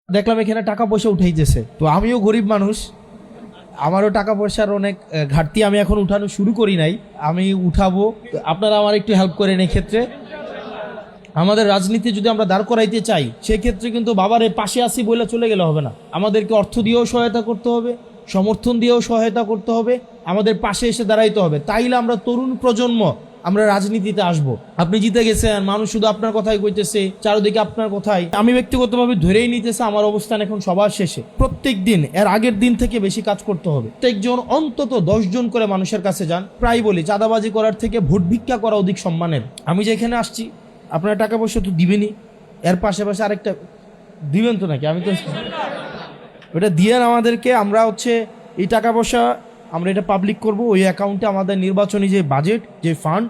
দেখলাম এখানে টাকা পয়সা উঠাইতেছে, তো আমিও গরিব মানুষ, আমারও টাকা পয়সার অনেক ঘাটতি, আমি এখন উঠানো শুরু করি নাই, আমি উঠাবো। তো আপনারা আমার একটু হেল্প করেন এই ক্ষেত্রে। আমাদের রাজনীতি যদি আমরা দাঁড় করাইতে চাই, সেক্ষেত্রে কিন্তু বাবারে পাশে আসি বলে চলে গেলে হবে না, আমাদেরকে অর্থ দিয়েও সহায়তা করতে হবে, সমর্থন দিয়েও সহায়তা করতে হবে, আমাদের পাশে এসে দাঁড়াইতে হবে, তাইলে আমরা তরুণ প্রজন্ম আমরা রাজনীতিতে আসব। আপনি জিতে গেছেন, মানুষ শুধু আপনার কথাই কইতেছে, চারদিকে আপনার কথাই, আমি ব্যক্তিগতভাবে ধরেই নিতেছে আমার অবস্থান এখন সবার শেষে। প্রত্যেক দিন এর আগের দিন থেকে বেশি কাজ করতে হবে। প্রত্যেকজন অন্তত 10 জন করে মানুষের কাছে যান। প্রায় বলি, চাঁদাবাজি করার থেকে ভোট ভিক্ষা করা অধিক সম্মানের। আমি যেখানে আসছি, আপনারা টাকা পয়সা তো দিবেনই, এর পাশাপাশি আরেকটা দিবেন তো নাকি? আমি তো ওটা দিয়ে আমাদেরকে, আমরা হচ্ছে এই টাকা পয়সা আমরা এটা পাবলিক করব, ওই অ্যাকাউন্টে আমাদের নির্বাচনী যে বাজেট, যে ফান্ড,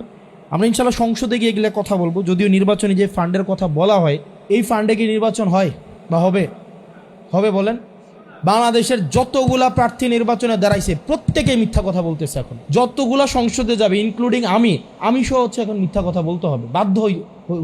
আমরা ইনশাল্লাহ সংসদে গিয়ে এগুলো কথা বলবো। যদিও নির্বাচনী যে ফান্ডের কথা বলা হয়, এই ফান্ডে কি নির্বাচন হয় বা হবে? হবে বলেন? বাংলাদেশের যতগুলা প্রার্থী নির্বাচনে দাঁড়াইছে প্রত্যেকেই মিথ্যা কথা বলতেছে। এখন যতগুলা সংসদে যাবে, ইনক্লুডিং আমি সহ হচ্ছে এখন মিথ্যা কথা বলতে হবে, বাধ্য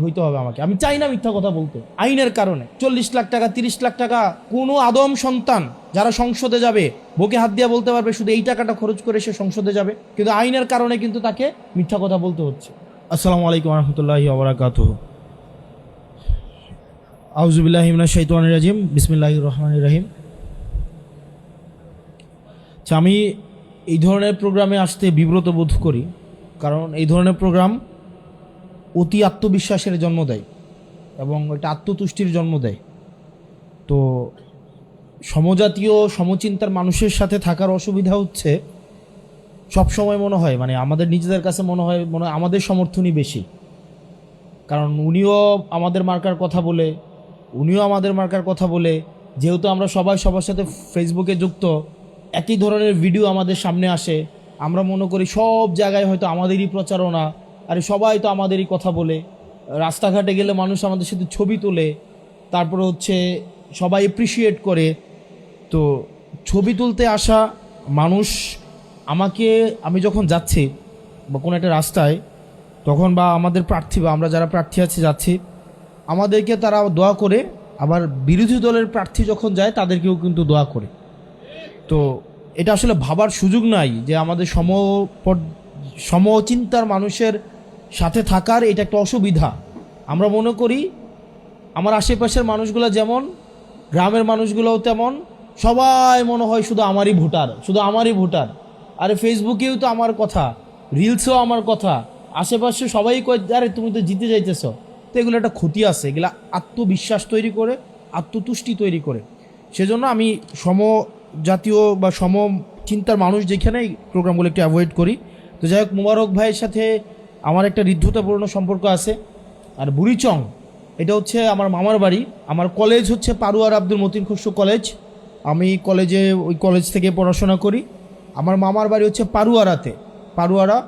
হইতে হবে আমাকে। আমি চাই না মিথ্যা কথা বলতে, আইনের কারণে। 40 লাখ টাকা, 30 লাখ টাকা কোনো আদম সন্তান যারা সংসদে যাবে বুকে হাত দিয়ে বলতে পারবে শুধু এই টাকাটা খরচ করে সে সংসদে যাবে, কিন্তু আইনের কারণে কিন্তু তাকে মিথ্যা কথা বলতে হচ্ছে। আসসালামু আলাইকুম রহমতুল্লাহি ওয়া বারাকাতুহু। আউযু বিল্লাহি মিনাশ শাইতানির রাজিম, বিসমিল্লাহির রহমানির রহিম। আমি এই ধরনের প্রোগ্রামে আসতে বিব্রত বোধ করি, কারণ এই ধরনের প্রোগ্রাম অতি আত্মবিশ্বাসের জন্ম দেয় এবং এটা আত্মতুষ্টির জন্ম দেয়। তো সমজাতীয় সমচিন্তার মানুষের সাথে থাকার অসুবিধা হচ্ছে, সবসময় মনে হয় মানে আমাদের নিজেদের কাছে মনে হয় আমাদের সমর্থনই বেশি, কারণ উনিও আমাদের মার্কার কথা বলে, যেহেতু আমরা সবাই সবার সাথে ফেসবুকে যুক্ত, একই ধরনের ভিডিও আমাদের সামনে আসে, আমরা মনে করি সব জায়গায় হয়তো আমাদেরই প্রচারণা, আরে সবাই তো আমাদেরই কথা বলে। রাস্তাঘাটে গেলে মানুষ আমাদের সাথে ছবি তোলে, তারপরে হচ্ছে সবাই এপ্রিসিয়েট করে। তো ছবি তুলতে আসা মানুষ আমি যখন যাচ্ছি বা কোনো একটা রাস্তায়, তখন বা আমাদের প্রার্থী বা আমরা যারা প্রার্থী আছি যাচ্ছি, আমাদেরকে তারা দোয়া করে, আবার বিরোধী দলের প্রার্থী যখন যায় তাদেরকেও কিন্তু দোয়া করে। তো এটা আসলে ভাবার সুযোগ নাই যে আমাদের সমচিন্তার মানুষের সাথে থাকার এটা একটা অসুবিধা। আমরা মনে করি আমার আশেপাশের মানুষগুলো যেমন, গ্রামের মানুষগুলোও তেমন, সবাই মনে হয় শুধু আমারই ভোটার। আরে ফেসবুকেও তো আমার কথা, রিলসেও আমার কথা, আশেপাশে সবাই কয় আরে তুমি তো জিতে যাইতেছ। তো এগুলো একটা ক্ষতি আছে, এগুলো আত্মবিশ্বাস তৈরি করে, আত্মতুষ্টি তৈরি করে। সেজন্য আমি জাতীয় বা চিন্তার মানুষ যেখানে এই প্রোগ্রামগুলো একটু অ্যাভয়েড করি। তো যাই হোক, মোবারক ভাইয়ের সাথে আমার একটা হৃদ্যতাপূর্ণ সম্পর্ক আছে। আর বুড়িচং এটা হচ্ছে আমার মামার বাড়ি। আমার কলেজ হচ্ছে পারুয়ার আব্দুল মতিন খসরু কলেজ, আমি ওই কলেজ থেকে পড়াশোনা করি। আমার মামার বাড়ি হচ্ছে পারুয়ারা।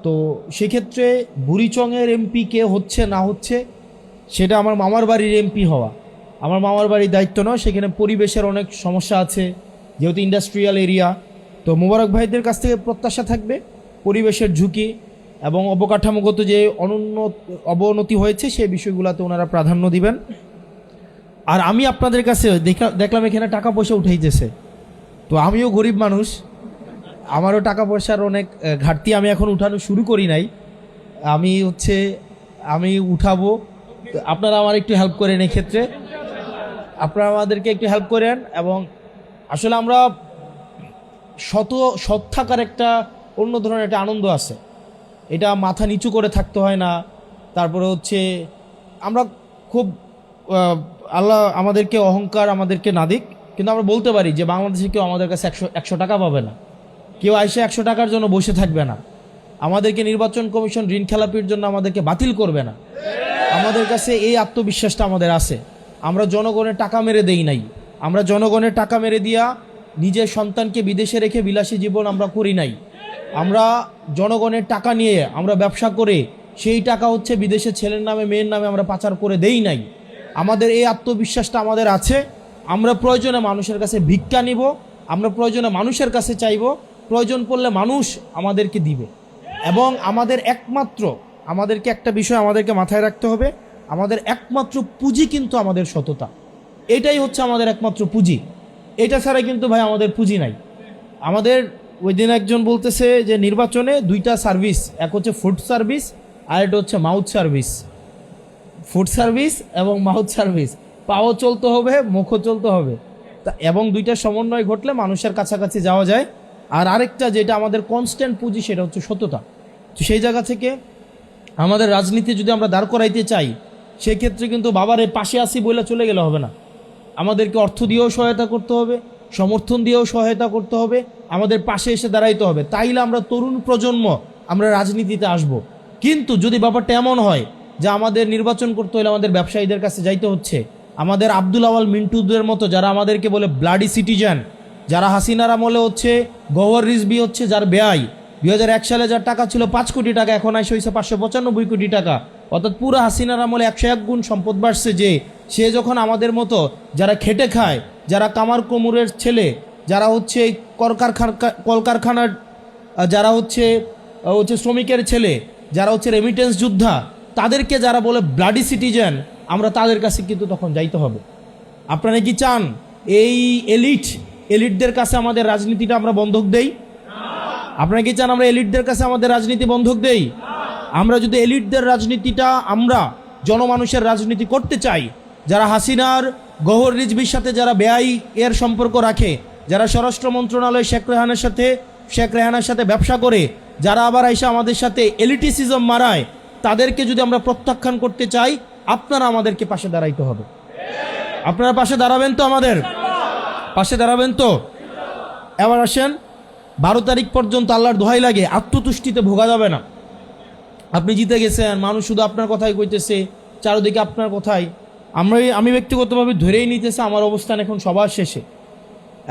তো সেক্ষেত্রে বুড়িচংয়ের এমপি কে হচ্ছে না হচ্ছে সেটা আমার মামার বাড়ির এমপি হওয়া আমার মামার বাড়ির দায়িত্ব নয়। সেখানে পরিবেশের অনেক সমস্যা আছে, যেহেতু ইন্ডাস্ট্রিয়াল এরিয়া। তো মোবারক ভাইদের কাছ থেকে প্রত্যাশা থাকবে পরিবেশের ঝুঁকি এবং অবকাঠামোগত যে অবনতি হয়েছে সেই বিষয়গুলোতে ওনারা প্রাধান্য দিবেন। আর আমি আপনাদের কাছে দেখলাম এখানে টাকা পয়সা উঠাইতেছে, তো আমিও গরিব মানুষ, আমারও টাকা পয়সার অনেক ঘাটতি, আমি এখন উঠানো শুরু করি নাই, আমি উঠাবো। আপনারা আমার একটু হেল্প করেন এই ক্ষেত্রে, আপনারা আমাদেরকে একটু হেল্প করেন। এবং আসলে আমরা সৎ থাকার একটা অন্য ধরনের একটা আনন্দ আছে, এটা মাথা নিচু করে থাকতে হয় না। তারপরে হচ্ছে আমরা খুব আল্লাহ আমাদেরকে অহংকার আমাদেরকে না দিক, কিন্তু আমরা বলতে পারি যে বাংলাদেশে কেউ আমাদের কাছে 100 টাকা পাবে না, কেউ আইসে 100 টাকার জন্য বসে থাকবে না, আমাদেরকে নির্বাচন কমিশন ঋণ খেলাপির জন্য আমাদেরকে বাতিল করবে না। আমাদের কাছে এই আত্মবিশ্বাসটা আমাদের আছে। আমরা জনগণের টাকা মেরে দেই নাই, আমরা জনগণের টাকা মেরে দিয়া নিজের সন্তানকে বিদেশে রেখে বিলাসী জীবন আমরা করি নাই। আমরা জনগণের টাকা নিয়ে আমরা ব্যবসা করে সেই টাকা হচ্ছে বিদেশে ছেলের নামে মেয়ের নামে আমরা পাচার করে দেই নাই। আমাদের এই আত্মবিশ্বাসটা আমাদের আছে। আমরা প্রয়োজনে মানুষের কাছে ভিক্ষা নিব, আমরা প্রয়োজনে মানুষের কাছে চাইব, প্রয়োজন পড়লে মানুষ আমাদেরকে দিবে। এবং আমাদেরকে একটা বিষয় আমাদেরকে মাথায় রাখতে হবে, আমাদের একমাত্র পুঁজি কিন্তু আমাদের সততা। এটাই হচ্ছে আমাদের একমাত্র পুঁজি। এটা ছাড়া কিন্তু ভাই আমাদের পুঁজি নাই। আমাদের ওই দিন একজন বলতেছে যে নির্বাচনে দুইটা সার্ভিস, এক হচ্ছে ফুড সার্ভিস আর এটা হচ্ছে মাউথ সার্ভিস। ফুড সার্ভিস এবং মাউথ সার্ভিস, পাও চলতে হবে, মুখও চলতে হবে, তা এবং দুইটা সমন্বয় ঘটলে মানুষের কাছাকাছি যাওয়া যায়। আর আরেকটা যেটা আমাদের কনস্ট্যান্ট পুঁজি সেটা হচ্ছে সততা। তো সেই জায়গা থেকে আমাদের রাজনীতি যদি আমরা দাঁড় করাইতে চাই, সেক্ষেত্রে কিন্তু বাবারে পাশে আসি বলে চলে গেলে হবে না। আমাদেরকে অর্থ দিয়েও সহায়তা করতে হবে, সমর্থন দিয়েও সহায়তা করতে হবে, আমাদের পাশে এসে দাঁড়াইতে হবে। তাইলে আমরা তরুণ প্রজন্ম আমরা রাজনীতিতে আসব। কিন্তু যদি ব্যাপারটা এমন হয় যে আমাদের নির্বাচন করতে হলে আমাদের ব্যবসায়ীদের কাছে যাইতে হচ্ছে, আমাদের আব্দুল আওয়াল মিন্টুদের মতো যারা আমাদেরকে বলে ব্লাডি সিটিজেন, যারা হাসিনার আমলে হচ্ছে গওহর রিজভী হচ্ছে যার ব্যয় 2001 সালে যার টাকা ছিল 5 কোটি টাকা, এখন আসে হয়েছে 595 কোটি টাকা। অর্থাৎ পুরো হাসিনার আমলে 101 গুণ সম্পদ বাড়ছে। যে সে যখন আমাদের মতো যারা খেটে খায়, যারা কামার কোমরের ছেলে, যারা হচ্ছে কলকারখানার, যারা হচ্ছে শ্রমিকের ছেলে, যারা হচ্ছে রেমিটেন্স যোদ্ধা, তাদেরকে যারা বলে ব্লাডি সিটিজেন, আমরা তাদের কাছে কিন্তু তখন যাইতে হবে। আপনারা কি চান এই এলিটদের কাছে আমাদের রাজনীতিটা আমরা বন্ধক দেই? আপনারা কি চান আমরা এলিটদের কাছে আমাদের রাজনীতি বন্ধক দেই? আমরা যদি এলিটদের রাজনীতিটা, আমরা জনমানুষের রাজনীতি করতে চাই, যারা হাসিনার গওহর রিজভির সাথে যারা বেআই এর সম্পর্ক রাখে, যারা স্বরাষ্ট্র মন্ত্রণালয় শেখ রেহানার সাথে ব্যবসা করে, যারা আবার আইসা আমাদের সাথে এলিটিসিজম মারায়, তাদেরকে যদি আমরা প্রত্যাখ্যান করতে চাই, আপনারা আমাদেরকে পাশে দাঁড়াইতে হবে। আপনারা পাশে দাঁড়াবেন তো? আমাদের পাশে দাঁড়াবেন তো? এবার আসেন, 12 তারিখ পর্যন্ত আল্লাহর দোহাই লাগে আত্মতুষ্টিতে ভোগা যাবে না। আপনি জিতে গেছেন, মানুষ শুধু আপনার কথাই কইতেছে, চারদিকে আপনার কথাই। আমি ব্যক্তিগতভাবে ধরেই নিতেছে আমার অবস্থান এখন সবার শেষে,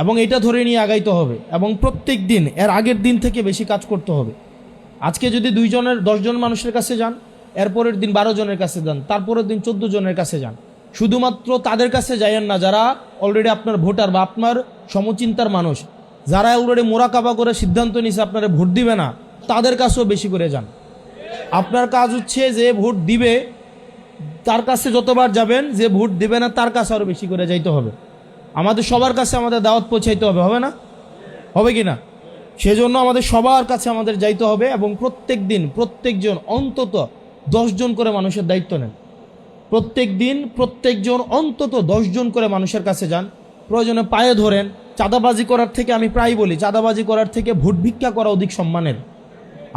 এবং এটা ধরে নিয়ে আগাইতে হবে, এবং প্রত্যেক দিন এর আগের দিন থেকে বেশি কাজ করতে হবে। আজকে যদি 10 জন মানুষের কাছে যান, এরপরের দিন 12 জনের কাছে যান, তারপরের দিন 14 জনের কাছে যান। শুধুমাত্র তাদের কাছে যাইয়েন না যারা অলরেডি আপনার ভোটার বা আপনার সমচিন্তার মানুষ, যারা অলরেডি মোরাকাবা করে সিদ্ধান্ত নিছে আপনারা ভোট দিবে না, তাদের কাছেও বেশি করে যান। আপনার কাজ হচ্ছে যে ভোট দিবে তার কাছে যতবার যাবেন, যে ভোট দিবে না তার কাছে আরও বেশি করে যাইতে হবে। আমাদের সবার কাছে আমাদের দাওয়াত পৌঁছাইতে হবে, হবে না? হবে কি না? সেজন্য আমাদের সবার কাছে আমাদের যাইতে হবে, এবং প্রত্যেক দিন প্রত্যেকজন অন্তত 10 জন করে মানুষের দায়িত্ব নেন। প্রত্যেক দিন প্রত্যেকজন অন্তত 10 জন করে মানুষের কাছে যান, প্রয়োজনে পায়ে ধরেন। চাঁদাবাজি করার থেকে, আমি প্রায় বলি, চাঁদাবাজি করার থেকে ভোট ভিক্ষা করা অধিক সম্মানের।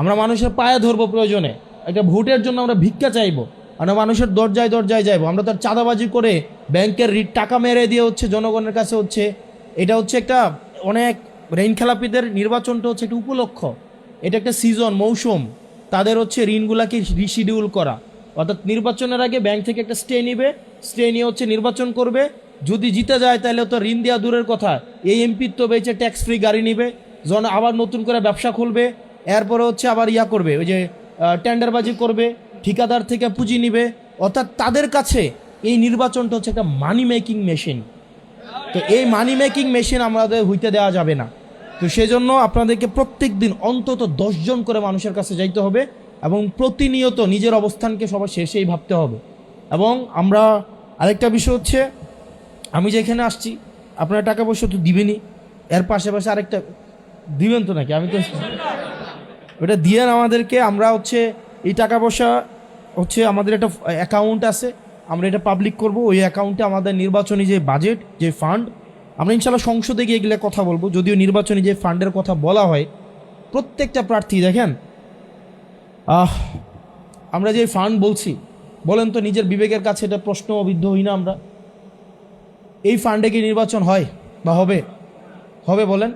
আমরা মানুষের পায়ে ধরবো, প্রয়োজনে একটা ভোটের জন্য আমরা ভিক্ষা চাইবো, আমরা মানুষের দরজায় যাইবো। আমরা তার চাঁদাবাজি করে ব্যাংকের টাকা মেরে দিয়ে হচ্ছে জনগণের কাছে হচ্ছে, এটা হচ্ছে একটা অনেক ঋণ খেলাপিদের নির্বাচনটা হচ্ছে একটা উপলক্ষ, এটা একটা সিজন, মৌসুম, তাদের হচ্ছে ঋণগুলাকে রিশিডিউল করা। অর্থাৎ নির্বাচনের আগে ব্যাংক থেকে একটা স্টে নিবে, স্টে নিয়ে হচ্ছে নির্বাচন করবে। যদি জিতে যায় তাহলে তো ঋণ দেওয়া দূরের কথা, এই এমপির তো বেঁচে ট্যাক্স ফ্রি গাড়ি নিবে, আবার নতুন করে ব্যবসা খুলবে, এরপরে হচ্ছে আবার করবে, ওই যে টেন্ডারবাজি করবে, ঠিকাদার থেকে পুঁজি নিবে। অর্থাৎ তাদের কাছে এই নির্বাচনটা হচ্ছে একটা মানি মেকিং মেশিন। তো এই মানি মেকিং মেশিন আমাদের হইতে দেওয়া যাবে না। তো সেজন্য আপনাদেরকে প্রত্যেক দিন অন্তত 10 জন করে মানুষের কাছে যাইতে হবে, এবং প্রতিনিয়ত নিজের অবস্থানকে সবার শেষেই ভাবতে হবে। এবং আমরা আরেকটা বিষয় হচ্ছে, আমি যেখানে আসছি আপনারা টাকা পয়সা তো দিবেনই, এর পাশাপাশি আরেকটা দিবেন তো নাকি? আমি তো ওটা দিয়ে আমাদেরকে, আমরা হচ্ছে এই টাকা পয়সা হচ্ছে আমাদের একটা অ্যাকাউন্ট আছে, আমরা এটা পাবলিক করব। ওই অ্যাকাউন্টে আমাদের নির্বাচনী যে বাজেট, যে ফান্ড, আমরা ইনশাল্লাহ সংসদে গিয়ে এগুলো কথা বলবো। যদিও নির্বাচনী যে ফান্ডের কথা বলা হয়, প্রত্যেকটা প্রার্থী দেখেন, আমরা যে ফান্ড বলছি, বলেন তো নিজের বিবেকের কাছে এটা প্রশ্নবিদ্ধ হই না আমরা? এই ফান্ডে কি নির্বাচন হয় বা হবে? হবে বলেন?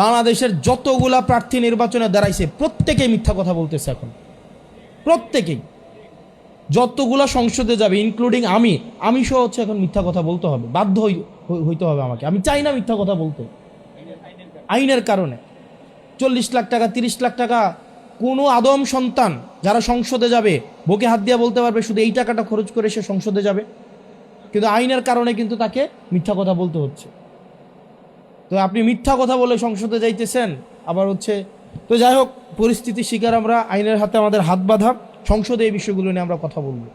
বাংলাদেশের যতগুলা প্রার্থী নির্বাচনে দাঁড়াইছে প্রত্যেকেই মিথ্যা কথা বলতেছে এখন, প্রত্যেকেই। যতগুলা সংসদে যাবে, ইনক্লুডিং আমি সহ হচ্ছে এখন মিথ্যা কথা বলতে হবে, বাধ্য হইতে হবে আমাকে। আমি চাই না মিথ্যা কথা বলতে, আইনের কারণে। 40 লাখ টাকা, 30 লাখ টাকা কোনো আদম সন্তান যারা সংসদে যাবে বুকে হাত দিয়ে বলতে পারবে শুধু এই টাকাটা খরচ করে সে সংসদে যাবে? কিন্তু আইনের কারণে কিন্তু তাকে মিথ্যা কথা বলতে হচ্ছে। তো আপনি মিথ্যা কথা বলে সংসদে যাইতেছেন, আবার হচ্ছে। তো যাই হোক, পরিস্থিতির শিকার আমরা, আইনের হাতে আমাদের হাত বাঁধা, সংসদে এই বিষয়গুলো নিয়ে আমরা কথা বলবো।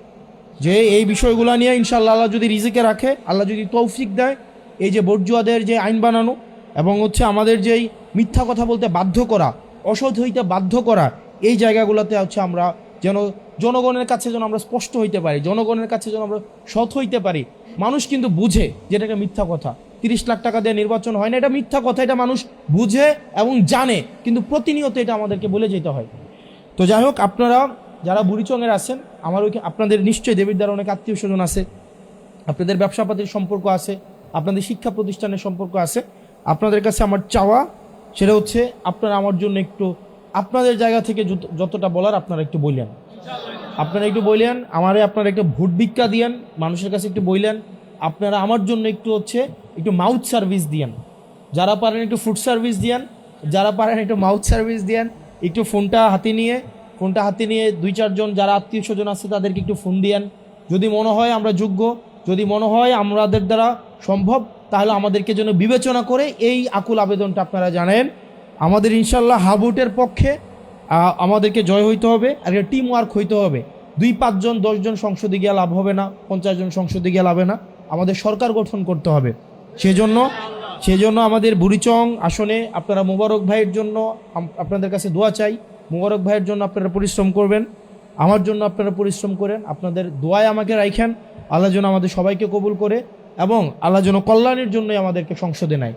যে এই বিষয়গুলো নিয়ে ইনশাআল্লাহ আল্লাহ যদি রিজিকে রাখে, আল্লাহ যদি তৌফিক দেয়, এই যে বর্জুয়াদের যে আইন বানানো এবং হচ্ছে আমাদের যেই মিথ্যা কথা বলতে বাধ্য করা, অসৎ হইতে বাধ্য করা, এই জায়গাগুলোতে হচ্ছে আমরা যেন জনগণের কাছে যেন আমরা স্পষ্ট হইতে পারি, জনগণের কাছে যেন আমরা সৎ হইতে পারি। মানুষ কিন্তু বুঝে যেটা একটা মিথ্যা কথা, 30 লাখ টাকা দিয়ে নির্বাচন হয় না, এটা মিথ্যা কথা, এটা মানুষ বুঝে এবং জানে, কিন্তু প্রতিনিয়ত এটা আমাদেরকে বলে যেতে হয়। তো যাই হোক, আপনারা যারা বুড়িচংয়ের আছেন, আমার ওইখানে আপনাদের নিশ্চয়ই দেবিদ্বার অনেক আত্মীয় স্বজন আছে, আপনাদের ব্যবসাপাতির সম্পর্ক আছে, আপনাদের শিক্ষা প্রতিষ্ঠানের সম্পর্ক আছে। আপনাদের কাছে আমার চাওয়া সেটা হচ্ছে আপনারা আমার জন্য একটু আপনাদের জায়গা থেকে যতটা বলার আপনারা একটু বললেন, আপনারা একটু বললেন আমারে, আপনারা একটু ভোট ভিক্ষা দিয়েন, মানুষের কাছে একটু বললেন, আপনারা আমার জন্য একটু হচ্ছে একটু মাউথ সার্ভিস দিয়েন, যারা পারেন একটু ফুড সার্ভিস দিয়েন, যারা পারেন একটু মাউথ সার্ভিস দিয়েন, একটু ফোনটা হাতে নিয়ে 2-4 জন যারা আত্মীয় স্বজন আছে তাদেরকে একটু ফোন দিয়েন। যদি মনে হয় আমরা যোগ্য, যদি মনে হয় আমাদের দ্বারা সম্ভব, তাহলে আমাদেরকে যেন বিবেচনা করে এই আকুল আবেদনটা আপনারা জানেন। আমাদের ইনশাল্লাহ হাবুটের পক্ষে আমাদেরকে জয় হইতে হবে, আর একটা টিম ওয়ার্ক হইতে হবে। 2-5 জন 10 জন সংসদে গিয়ে লাভ হবে না, 50 জন সংসদে গিয়ে লাভে না, আমাদের সরকার গঠন করতে হবে। সেজন্য আমাদের বুড়িচং আসনে আপনারা মোবারক ভাইয়ের জন্য আপনাদের কাছে দোয়া চাই। মোবারক ভাইয়ের জন্য আপনারা পরিশ্রম করবেন, আমার জন্য আপনারা পরিশ্রম করেন, আপনাদের দোয়ায় আমাকে রাখেন। আল্লাহ যেন আমাদের সবাইকে কবুল করে এবং আল্লাহ যেন কল্যাণের জন্যই আমাদেরকে সংসদে নেয়।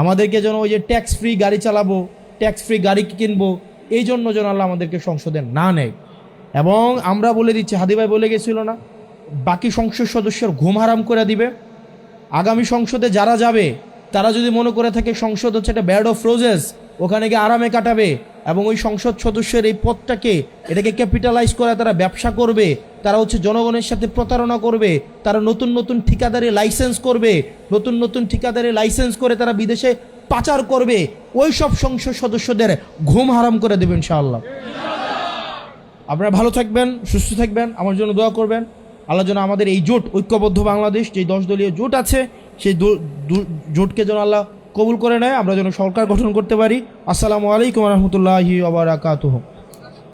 আমাদেরকে যেন ওই যে ট্যাক্স ফ্রি গাড়ি চালাবো, ট্যাক্স ফ্রি গাড়ি কিনবো, এই জন্য যেন আল্লাহ আমাদেরকে সংসদে না নেয়। এবং আমরা বলে দিচ্ছি, হাদি ভাই বলে গেছিল না, বাকি সংসদ সদস্যের ঘুম হারাম করে দিবে। আগামী সংসদে যারা যাবে তারা যদি মনে করে থাকে সংসদ হচ্ছে একটা ব্যাড অফ রোজেস, ওখানে গিয়ে আরামে কাটাবে এবং ওই সংসদ সদস্যের এই পদটাকে এটাকে ক্যাপিটালাইজ করে তারা ব্যবসা করবে, তারা হচ্ছে জনগণের সাথে প্রতারণা করবে, তারা নতুন নতুন ঠিকাদারি লাইসেন্স করবে, নতুন নতুন ঠিকাদারি লাইসেন্স করে তারা বিদেশে পাচার করবে, ওই সব সংসদ সদস্যদের ঘুম হারাম করে দেবেন ইনশাআল্লাহ। আপনারা ভালো থাকবেন, সুস্থ থাকবেন, আমার জন্য দোয়া করবেন। আল্লাহ যেন আমাদের এই জোট, ঐক্যবদ্ধ বাংলাদেশ যে 10 দলীয় জোট আছে, সেই জোটকে যেন আল্লাহ কবুল করে নেয়, আমরা যেন সরকার গঠন করতে পারি। আসসালামু আলাইকুম ওয়া রাহমাতুল্লাহি ওয়া বারাকাতুহু।